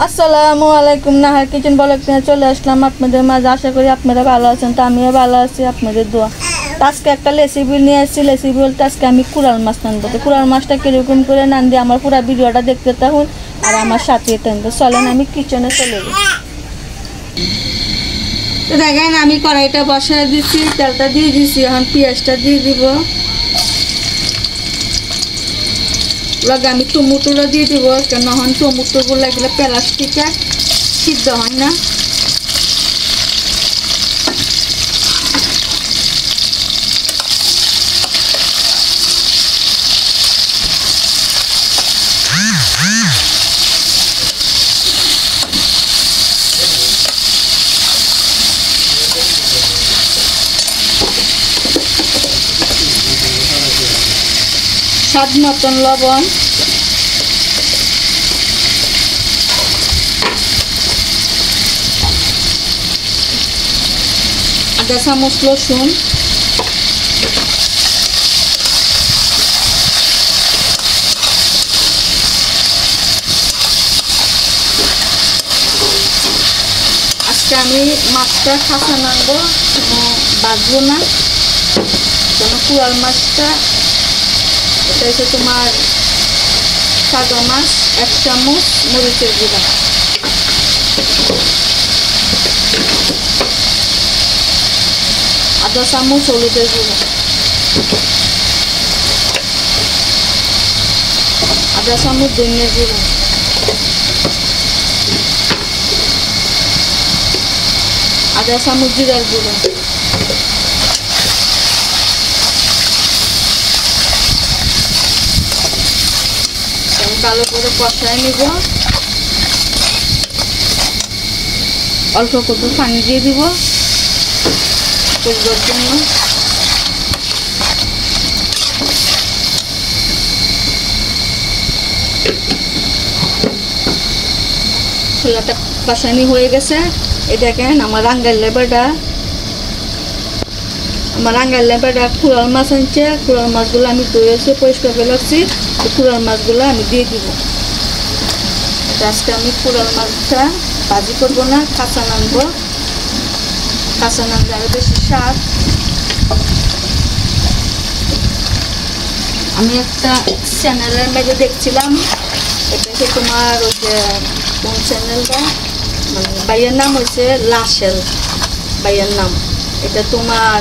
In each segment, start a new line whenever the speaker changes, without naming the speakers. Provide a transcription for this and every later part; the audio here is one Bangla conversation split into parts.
আসসালামু আলাইকুম। নাহার কিচেন ব্লগ নিয়ে চলে আসলাম আপনাদের মাঝে। আশা করি আপনারা ভালো আছেন, তো আমিও ভালো আছি, আপনাদের দোয়া। আজকে একটা রেসিপি নিয়ে আসছি। রেসিপি বলতে আজকে আমি কুড়াল মাছ রাঁধবো। তো কুড়াল মাছটা কীরকম করে রাঁধি আমার পুরো ভিডিওটা দেখতে থাকুন আর আমার সাথে থাকুন। চলেন আমি কিচেনে চলে যাই। তো দেখেন আমি কড়াইটা বসায় দিচ্ছি, তেলটা দিয়ে দিচ্ছি, এখন পেঁয়াজটা দিয়ে দিব। লগে আমি টমেটোটা দিয়ে দিব, কেন এখন টমেটোগুলো এগুলো প্লাস্টিকে সিদ্ধ হয় না। স্বাদ মতন লবণ, আধা চামচ রসুন, আজকে আমি মাছটা কাঁচা নাড়বো, বাঁচবো না। কেন কুড়াল মাছটা এটা হচ্ছে তোমার সাদা মাছ। 1 চামচ মরিচের গুঁড়া, আধা চামচ হলুদের গুঁড়া, আধা চামচ ধনিয়ার গুঁড়া, আধা চামচ জিরার গুঁড়া, ভালো করে কষায় নিব। অল্প করে পানি দিয়ে দিব কষবার জন্য। ছোলাটা কষানি হয়ে গেছে। এই দেখেন আমার রাঙ্গার লেবারটা, কুড়াল মাছ আনছে। কুড়াল মাছগুলো আমি ধুয়েছি, পরিষ্কার করে রাখছি। কুড়াল মাছগুলো আমি দিয়ে দিব। আজকে আমি কুড়াল মাছটা ভাজি করবো না, কাঁচা নাড়বো। কাঁচা নাড়লে আরো বেশি স্বাদ। আমি একটা চ্যানেলের মধ্যে দেখছিলাম, এটা হচ্ছে তোমার ওই যে কোন চ্যানেলটা, মানে ভাইয়ের নাম হচ্ছে লাশেল, ভাইয়ের নাম। এটা তোমার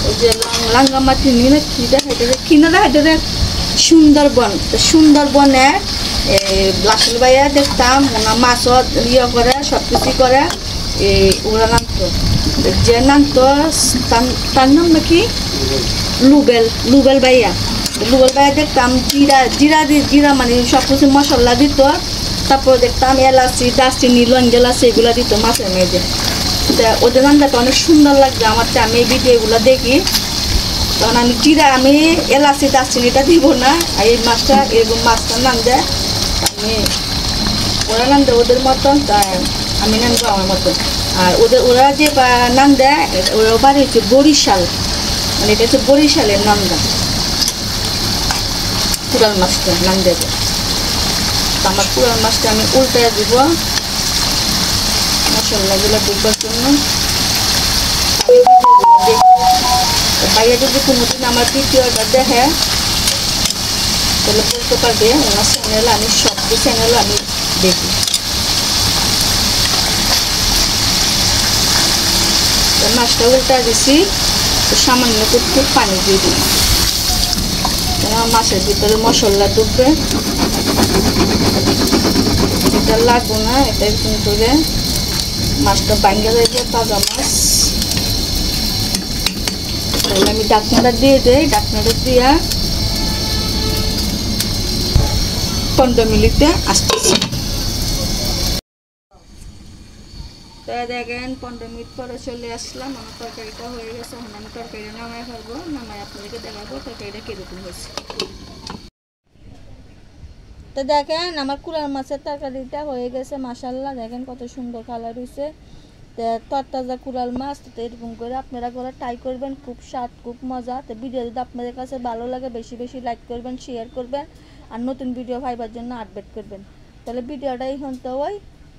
ওই যে রাঙ্গামাটি নিয়ে কি দেখাইতে, কিনা দেখাইতে সুন্দরবন। সুন্দরবনে লাশেল ভাইয়া দেখতাম ওনার মাছত ইয়ে করে, সব কিছু করে। ওরা নামতো, যে নামতো তার নাম নাকি লুবেল ভাইয়া। দেখতাম জিরা মানে সব কিছু মশলা দিত। তারপর দেখতাম এলাচি, দারচিনি, লঙ্গেলা সেগুলো দিত মাছের মেঝে। ওদের রান্নাটা অনেক সুন্দর লাগছে আমার। আমি এই ভিডিওগুলো দেখি, তখন আমি এলাচি দারচিনিটা দিব না। আর এই মাছটা এরকম মাছটা নামবে, আমি ওরা নামবে ওদের মতন, তাই আমি নামবো আমার মতন। আর ওরা যে নাম দেয়, ওরা বাড়ি হচ্ছে বরিশাল, মানে এটা হচ্ছে বরিশালের নামটা। কুড়াল মাছটা নাম দেবে। তো আমার কুড়াল মাছটা আমি উল্টায় দিব মশলাগুলো দেখবার জন্য। বাইরে যদি কোনোদিন আমার ভিডিওটা দেখে তাহলে বলতে পারবে ওনার চ্যানেল, আমি সব চ্যানেল আমি দেখি। মাছটা উল্টা দিছি, সামান্য একটু পানি দিয়ে দিই, মাছের ভিতরে মশলা ঢুকবে। এটা লাগবো না, এটা এরকম করে মাছটা ভাঙ্গা যাবে, তাজা মাছ। তাহলে আমি ঢাকনাটা দিয়ে দেই। ঢাকনাটা দিয়া 15 মিনিটে আসতেছি। তো দেখেন 15 মিনিট পরে চলে আসলাম। আমার তরকারিটা হয়ে গেছে। এখন আমি তরকারিটা নামাই ফেলবো, নামাই আপনাদেরকে দেখাবো তরকারিটা কীরকম হয়েছে। তো দেখেন আমার কুড়াল মাছের তরকারিটা হয়ে গেছে। মাশাআল্লাহ, দেখেন কত সুন্দর কালার হয়েছে। তরতাজা কুড়াল মাছ। তো এরকম করে আপনারা করে ট্রাই করবেন, খুব স্বাদ, খুব মজা। তো ভিডিও যদি আপনাদের কাছে ভালো লাগে বেশি বেশি লাইক করবেন, শেয়ার করবেন, আর নতুন ভিডিও পাইবার জন্য আপডেট করবেন। তাহলে ভিডিওটা এখন তো ওই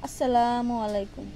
আসসালামু আলাইকুম।